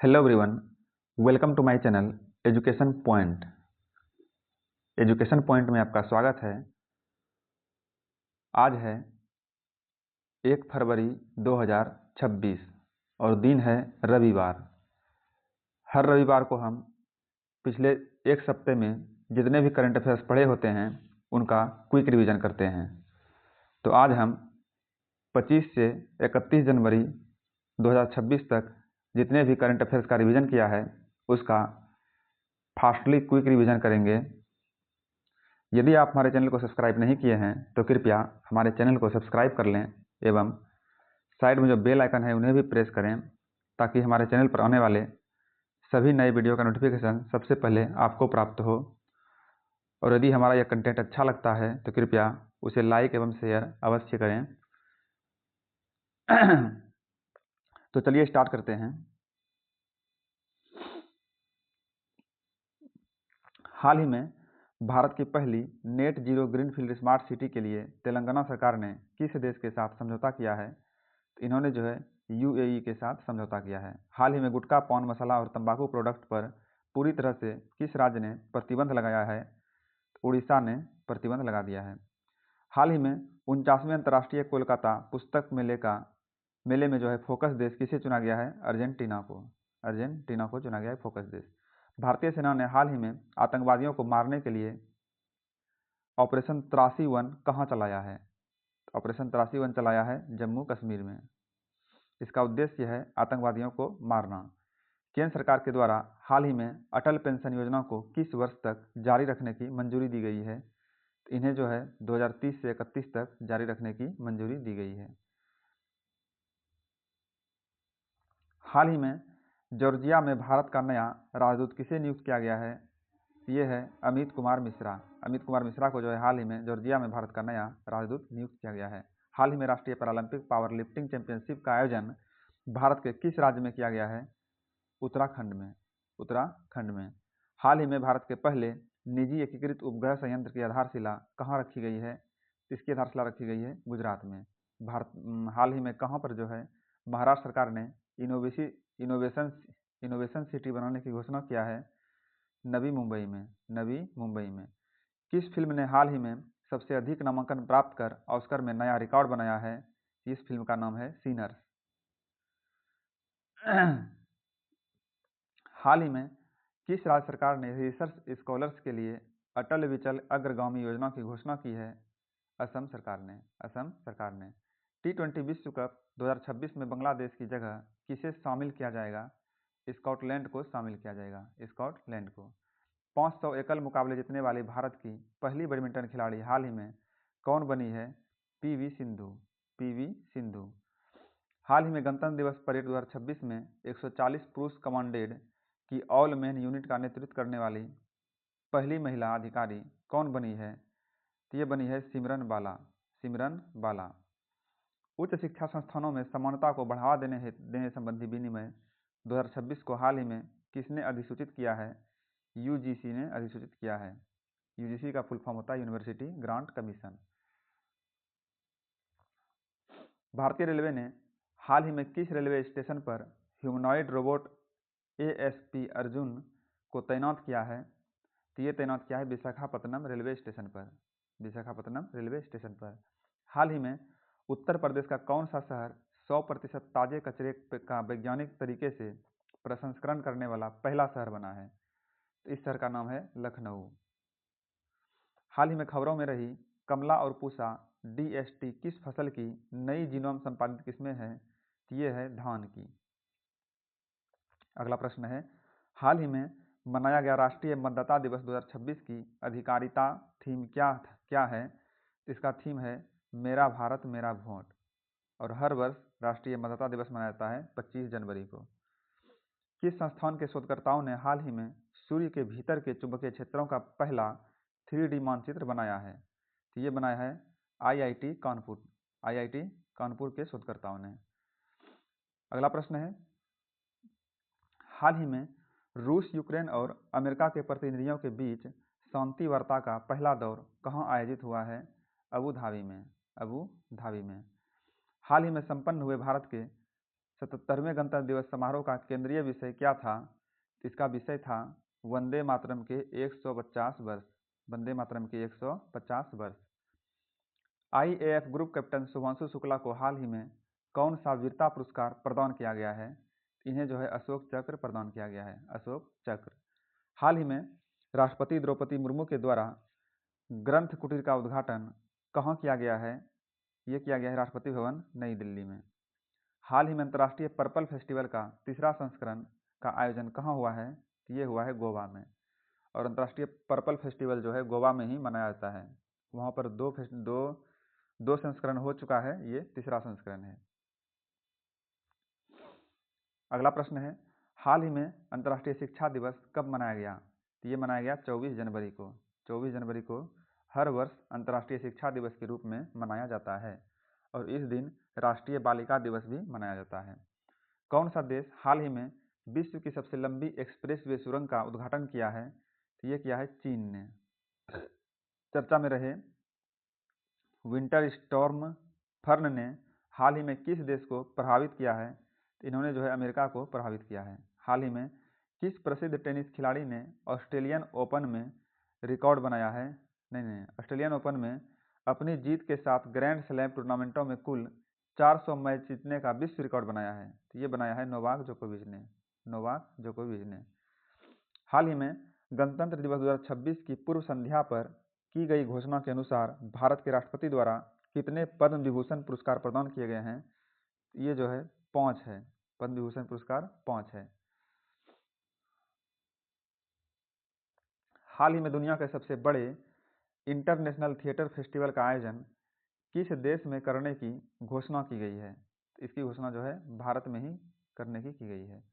Hello everyone, welcome to my channel education point. Education point में आपका स्वागत है। आज है 1 फरवरी 2026 और दिन है रविवार। हर रविवार को हम पिछले एक सप्ते में जितने भी करंट अफेयर्स पढ़े होते हैं उनका क्विक रिवीजन करते हैं। तो आज हम 25 से 31 जनवरी 2026 तक जितने भी करंट अफेयर्स का रिवीजन किया है उसका फास्टली क्विक रिवीजन करेंगे। यदि आप हमारे चैनल को सब्सक्राइब नहीं किए हैं तो कृपया हमारे चैनल को सब्सक्राइब कर लें एवं साइड में जो बेल आइकन है उन्हें भी प्रेस करें ताकि हमारे चैनल पर आने वाले सभी नए वीडियो का नोटिफिकेशन सबसे पहले आपको प्राप्त हो। और यदि हमारा यह कंटेंट अच्छा लगता है तो कृपया उसे लाइक एवं शेयर अवश्य करें। तो चलिए स्टार्ट करते हैं। हाल ही में भारत की पहली net zero greenfield smart city के लिए तेलंगाना सरकार ने किस देश के साथ समझौता किया है? इन्होंने जो है यूएई के साथ समझौता किया है। हाल ही में गुटखा, पान मसाला और तंबाकू प्रोडक्ट पर पूरी तरह से किस राज्य ने प्रतिबंध लगाया है? उड़ीसा ने प्रतिबंध लगा दिया है। हाल ही में 49वें अंतर्राष्ट्रीय कोलकाता पुस्तक मेले में जो है फोकस देश किसे चुना गया है? अर्जेंटीना को चुना गया है फोकस देश। भारतीय सेना ने हाल ही में आतंकवादियों को मारने के लिए ऑपरेशन 83-1 कहाँ चलाया है? ऑपरेशन 83-1 चलाया है जम्मू कश्मीर में। इसका उद्देश्य है आतंकवादियों को मारना। केंद्र सरकार के द्वारा हाल ही में अटल पेंशन योजना को किस वर्ष तक जारी रखने की मंजूरी दी गई है? इन्हें जो है 2030 से 31 तक जारी रखने की मंजूरी दी गई है। हाल ही में जॉर्जिया में भारत का नया राजदूत किसे नियुक्त किया गया है? ये है अमित कुमार मिश्रा। अमित कुमार मिश्रा को जो है हाल ही में जॉर्जिया में भारत का नया राजदूत नियुक्त किया गया है। हाल ही में राष्ट्रीय पैरालंपिक पावर लिफ्टिंग चैंपियनशिप का आयोजन भारत के किस राज्य में किया गया है? उत्तराखंड में। हाल ही में भारत के पहले निजी एकीकृत उपग्रह संयंत्र की आधारशिला कहाँ रखी गई है? इसकी आधारशिला रखी गई है गुजरात में। हाल ही में कहाँ पर जो है महाराष्ट्र सरकार ने इनोवेशन सिटी बनाने की घोषणा किया है? नवी मुंबई में। किस फिल्म ने हाल ही में सबसे अधिक नामांकन प्राप्त कर ऑस्कर में नया रिकॉर्ड बनाया है? इस फिल्म का नाम है सिनर्स। हाल ही में किस राज्य सरकार ने रिसर्च स्कॉलर्स के लिए अटल विचल अग्रगामी योजना की घोषणा की है? असम सरकार ने। T20 विश्व कप 2026 में बांग्लादेश की जगह किसे शामिल किया जाएगा? स्कॉटलैंड को शामिल किया जाएगा। 500 एकल मुकाबले जीतने वाली भारत की पहली बैडमिंटन खिलाड़ी हाल ही में कौन बनी है? पीवी सिंधु। हाल ही में गणतंत्र दिवस परेड 2026 में 140 पुरुष कमांडेड की ऑल मैन यूनिट का नेतृत्व करने वाली पहली महिला अधिकारी कौन बनी है? तो ये बनी है सिमरन बाला। उच्च शिक्षा संस्थानों में समानता को बढ़ावा देने संबंधी विनियम 2026 को हाल ही में किसने अधिसूचित किया है? यूजीसी ने अधिसूचित किया है। यूजीसी का फुल फॉर्म होता है यूनिवर्सिटी ग्रांट कमीशन। भारतीय रेलवे ने हाल ही में किस रेलवे स्टेशन पर ह्यूमनॉइड रोबोट ASP अर्जुन को तैनात किया है? तो ये तैनात किया है विशाखापत्तनम रेलवे स्टेशन पर। हाल ही में उत्तर प्रदेश का कौन सा शहर 100% ताजे कचरे का वैज्ञानिक तरीके से प्रसंस्करण करने वाला पहला शहर बना है? तो इस शहर का नाम है लखनऊ। हाल ही में खबरों में रही कमला और पूसा DST किस फसल की नई जीनोम संपादित किस्में हैं? तो ये है धान की। अगला प्रश्न है, हाल ही में मनाया गया राष्ट्रीय मतदाता दिवस 2026 की आधिकारिकता थीम क्या है? इसका थीम है मेरा भारत मेरा वोट। और हर वर्ष राष्ट्रीय मतदाता दिवस मनाया जाता है 25 जनवरी को। किस संस्थान के शोधकर्ताओं ने हाल ही में सूर्य के भीतर के चुंबकीय क्षेत्रों का पहला 3D मानचित्र बनाया है? तो ये बनाया है IIT कानपुर के शोधकर्ताओं ने। अगला प्रश्न है, हाल ही में रूस, यूक्रेन और अमेरिका के प्रतिनिधियों के बीच शांति वार्ता का पहला दौर कहाँ आयोजित हुआ है? अबू धाबी में। हाल ही में संपन्न हुए भारत के 77वें गणतंत्र दिवस समारोह का केंद्रीय विषय क्या था? इसका विषय था वंदे मातरम के 150 वर्ष। वंदे मातरम के 150 वर्ष। IAF group captain Shubhanshu Shukla को हाल ही में कौन सा वीरता पुरस्कार प्रदान किया गया है? इन्हें जो है अशोक चक्र प्रदान किया गया है, अशोक चक्र। हाल ही में राष्ट्रपति द्रौपदी मुर्मू के द्वारा ग्रंथ कुटीर का उद्घाटन कहाँ किया गया है? ये किया गया है राष्ट्रपति भवन, नई दिल्ली में। हाल ही में अंतर्राष्ट्रीय पर्पल फेस्टिवल का तीसरा संस्करण का आयोजन कहाँ हुआ है? ये हुआ है गोवा में। और अंतर्राष्ट्रीय पर्पल फेस्टिवल जो है गोवा में ही मनाया जाता है। वहाँ पर दो संस्करण हो चुका है, ये तीसरा संस्करण है। अगला प्रश्न है, हाल ही में अंतर्राष्ट्रीय शिक्षा दिवस कब मनाया गया? तो ये मनाया गया 24 जनवरी को। 24 जनवरी को हर वर्ष अंतर्राष्ट्रीय शिक्षा दिवस के रूप में मनाया जाता है और इस दिन राष्ट्रीय बालिका दिवस भी मनाया जाता है। कौन सा देश हाल ही में विश्व की सबसे लंबी एक्सप्रेसवे सुरंग का उद्घाटन किया है? तो ये किया है चीन ने। चर्चा में रहे विंटर स्टॉर्म फर्न ने हाल ही में किस देश को प्रभावित किया है? तो इन्होंने जो है अमेरिका को प्रभावित किया है। हाल ही में किस प्रसिद्ध टेनिस खिलाड़ी ने ऑस्ट्रेलियन ओपन में रिकॉर्ड बनाया है? नहीं, ऑस्ट्रेलियन ओपन में अपनी जीत के साथ ग्रैंड स्लैम टूर्नामेंटों में कुल 400 मैच जीतने का विश्व रिकॉर्ड बनाया है। तो ये बनाया है नोवाक जोकोविच ने। हाल ही में गणतंत्र दिवस 2026 की पूर्व संध्या पर की गई घोषणा के अनुसार भारत के राष्ट्रपति द्वारा कितने पद्म विभूषण पुरस्कार प्रदान किए गए हैं? ये जो है 5 है, पद्म विभूषण पुरस्कार 5 है। हाल ही में दुनिया के सबसे बड़े इंटरनेशनल थिएटर फेस्टिवल का आयोजन किस देश में करने की घोषणा की गई है? इसकी घोषणा जो है भारत में ही करने की गई है।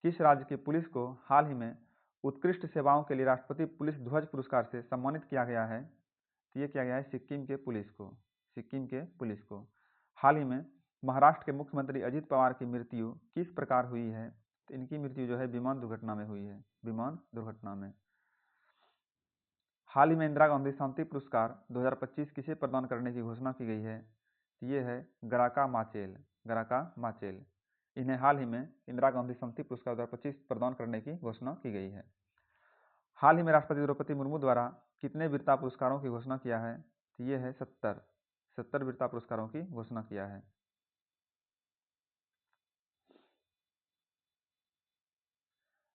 किस राज्य की पुलिस को हाल ही में उत्कृष्ट सेवाओं के लिए राष्ट्रपति पुलिस ध्वज पुरस्कार से सम्मानित किया गया है? तो ये किया गया है सिक्किम के पुलिस को। हाल ही में महाराष्ट्र के मुख्यमंत्री अजित पवार की मृत्यु किस प्रकार हुई है? तो इनकी मृत्यु जो है विमान दुर्घटना में हुई है, विमान दुर्घटना में। हाल ही में इंदिरा गांधी शांति पुरस्कार 2025 किसे प्रदान करने की घोषणा की गई है? तो ये है ग्राका माचेल। इन्हें हाल ही में इंदिरा गांधी शांति पुरस्कार 2025 प्रदान करने की घोषणा की गई है। हाल ही में राष्ट्रपति द्रौपदी मुर्मू द्वारा कितने वीरता पुरस्कारों की घोषणा किया है? तो ये है 70 वीरता पुरस्कारों की घोषणा किया है।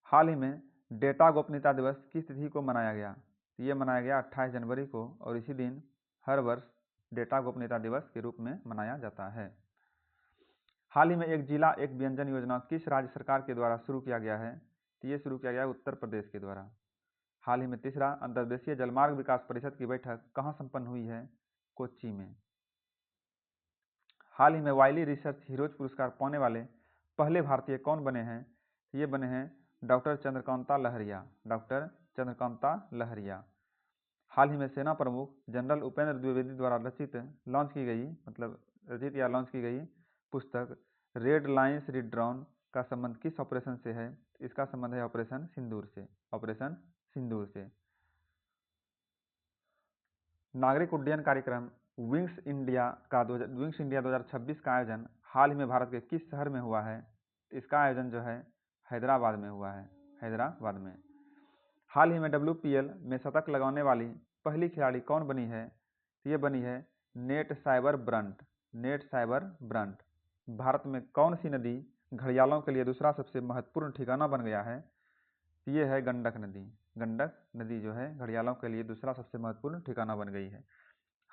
हाल ही में डेटा गोपनीयता दिवस किस तिथि को मनाया गया? तो ये मनाया गया 28 जनवरी को और इसी दिन हर वर्ष डेटा गोपनीयता दिवस के रूप में मनाया जाता है। हाल ही में एक जिला एक व्यंजन योजना किस राज्य सरकार के द्वारा शुरू किया गया है? तो ये शुरू किया गया उत्तर प्रदेश के द्वारा। हाल ही में तीसरा अंतर्देशीय जलमार्ग विकास परिषद की बैठक कहाँ संपन्न हुई है? कोच्चि में। हाल ही में वाइली रिसर्च हीरोज पुरस्कार पाने वाले पहले भारतीय कौन बने हैं? ये बने हैं डॉक्टर चंद्रकांता लहरिया। हाल ही में सेना प्रमुख जनरल उपेंद्र द्विवेदी द्वारा रचित लॉन्च की गई पुस्तक रेड लाइन्स रीड्रॉन का संबंध किस ऑपरेशन से है? इसका संबंध है ऑपरेशन सिंदूर से। नागरिक उड्डयन कार्यक्रम विंग्स इंडिया 2026 का आयोजन हाल ही में भारत के किस शहर में हुआ है? इसका आयोजन जो है हैदराबाद में हुआ है, हाल ही में WPL में शतक लगाने वाली पहली खिलाड़ी कौन बनी है? ये बनी है नेट साइबर ब्रंट। भारत में कौन सी नदी घड़ियालों के लिए दूसरा सबसे महत्वपूर्ण ठिकाना बन गया है? ये है गंडक नदी जो है घड़ियालों के लिए दूसरा सबसे महत्वपूर्ण ठिकाना बन गई है।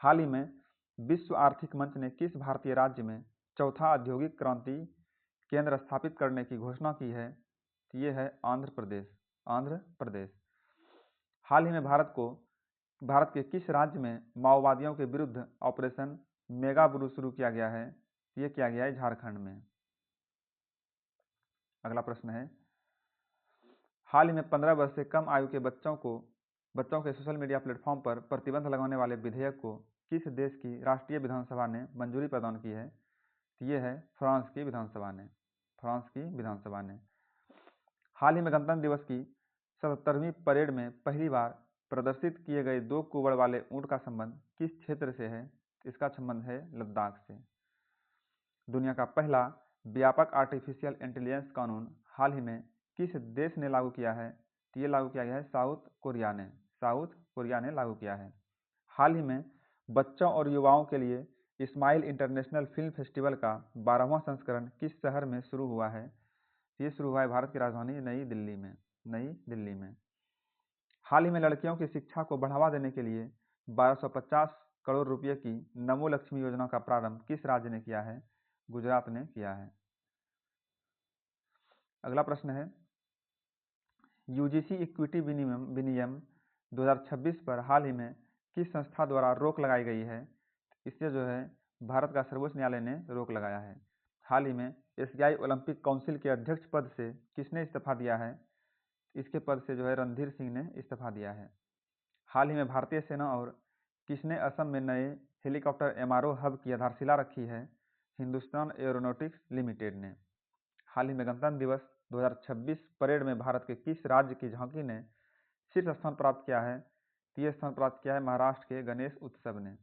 हाल ही में विश्व आर्थिक मंच ने किस भारतीय राज्य में चौथा औद्योगिक क्रांति केंद्र स्थापित करने की घोषणा की है? ये है आंध्र प्रदेश। हाल ही में भारत के किस राज्य में माओवादियों के विरुद्ध ऑपरेशन मेगाबुरु शुरू किया गया है? ये किया गया है झारखंड में। अगला प्रश्न है, हाल ही में 15 वर्ष से कम आयु के बच्चों के सोशल मीडिया प्लेटफॉर्म पर प्रतिबंध लगाने वाले विधेयक को किस देश की राष्ट्रीय विधानसभा ने मंजूरी प्रदान की है? ये है फ्रांस की विधानसभा ने। हाल ही में गणतंत्र दिवस की 77वीं परेड में पहली बार प्रदर्शित किए गए 2 कुबड़ वाले ऊंट का संबंध किस क्षेत्र से है? इसका संबंध है लद्दाख से। दुनिया का पहला व्यापक आर्टिफिशियल इंटेलिजेंस कानून हाल ही में किस देश ने लागू किया है? तो ये लागू किया गया है साउथ कोरिया ने लागू किया है। हाल ही में बच्चों और युवाओं के लिए इस्माइल इंटरनेशनल फिल्म फेस्टिवल का 12वां संस्करण किस शहर में शुरू हुआ है? ये शुरू हुआ है भारत की राजधानी नई दिल्ली में। हाल ही में लड़कियों की शिक्षा को बढ़ावा देने के लिए 1250 करोड़ रुपए की नमो लक्ष्मी योजना का प्रारंभ किस राज्य ने किया है? गुजरात ने किया है। अगला प्रश्न है, यूजीसी इक्विटी विनियम 2026 पर हाल ही में किस संस्था द्वारा रोक लगाई गई है? इससे जो है भारत का सर्वोच्च न्यायालय ने रोक लगाया है। हाल ही में एशियाई ओलंपिक काउंसिल के अध्यक्ष पद से किसने इस्तीफा दिया है? इसके पद से जो है रणधीर सिंह ने इस्तीफा दिया है। हाल ही में भारतीय सेना और किसने असम में नए हेलीकॉप्टर एमआरओ हब की आधारशिला रखी है? हिंदुस्तान एरोनॉटिक्स लिमिटेड ने। हाल ही में गणतंत्र दिवस 2026 परेड में भारत के किस राज्य की झांकी ने शीर्ष स्थान प्राप्त किया है? तीसरा स्थान प्राप्त किया है महाराष्ट्र के गणेश उत्सव ने।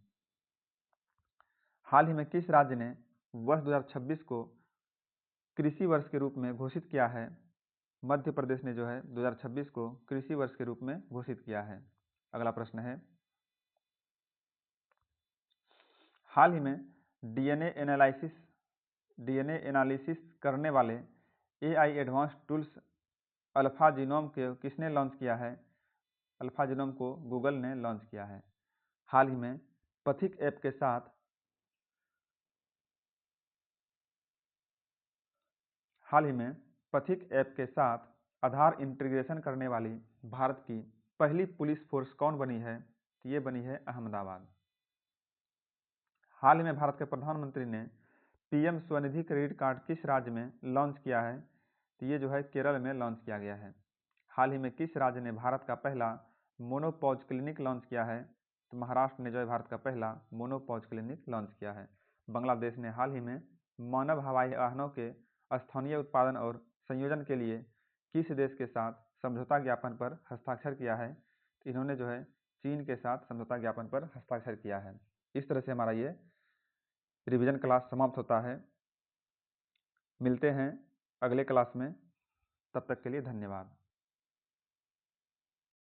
हाल ही में किस राज्य ने वर्ष 2026 को कृषि वर्ष के रूप में घोषित किया है? मध्य प्रदेश ने जो है 2026 को कृषि वर्ष के रूप में घोषित किया है। अगला प्रश्न है, हाल ही में डीएनए एनालिसिस करने वाले AI advanced tools alpha genome के किसने लॉन्च किया है? अल्फा जीनोम को गूगल ने लॉन्च किया है। हाल ही में पथिक ऐप के साथ आधार इंटीग्रेशन करने वाली भारत की पहली पुलिस फोर्स कौन बनी है? तो ये बनी है अहमदाबाद। हाल ही में भारत के प्रधानमंत्री ने पीएम स्वनिधि क्रेडिट कार्ड किस राज्य में लॉन्च किया है? तो ये जो है केरल में लॉन्च किया गया है। हाल ही में किस राज्य ने भारत का पहला मोनोपॉज क्लिनिक लॉन्च किया है? तो महाराष्ट्र ने जो है भारत का पहला मोनोपॉज क्लिनिक लॉन्च किया है। बांग्लादेश ने हाल ही में मानव हवाई वाहनों के स्थानीय उत्पादन और संयोजन के लिए किस देश के साथ समझौता ज्ञापन पर हस्ताक्षर किया है? तो इन्होंने जो है चीन के साथ समझौता ज्ञापन पर हस्ताक्षर किया है। इस तरह से हमारा ये रिवीजन क्लास समाप्त होता है। मिलते हैं अगले क्लास में, तब तक के लिए धन्यवाद।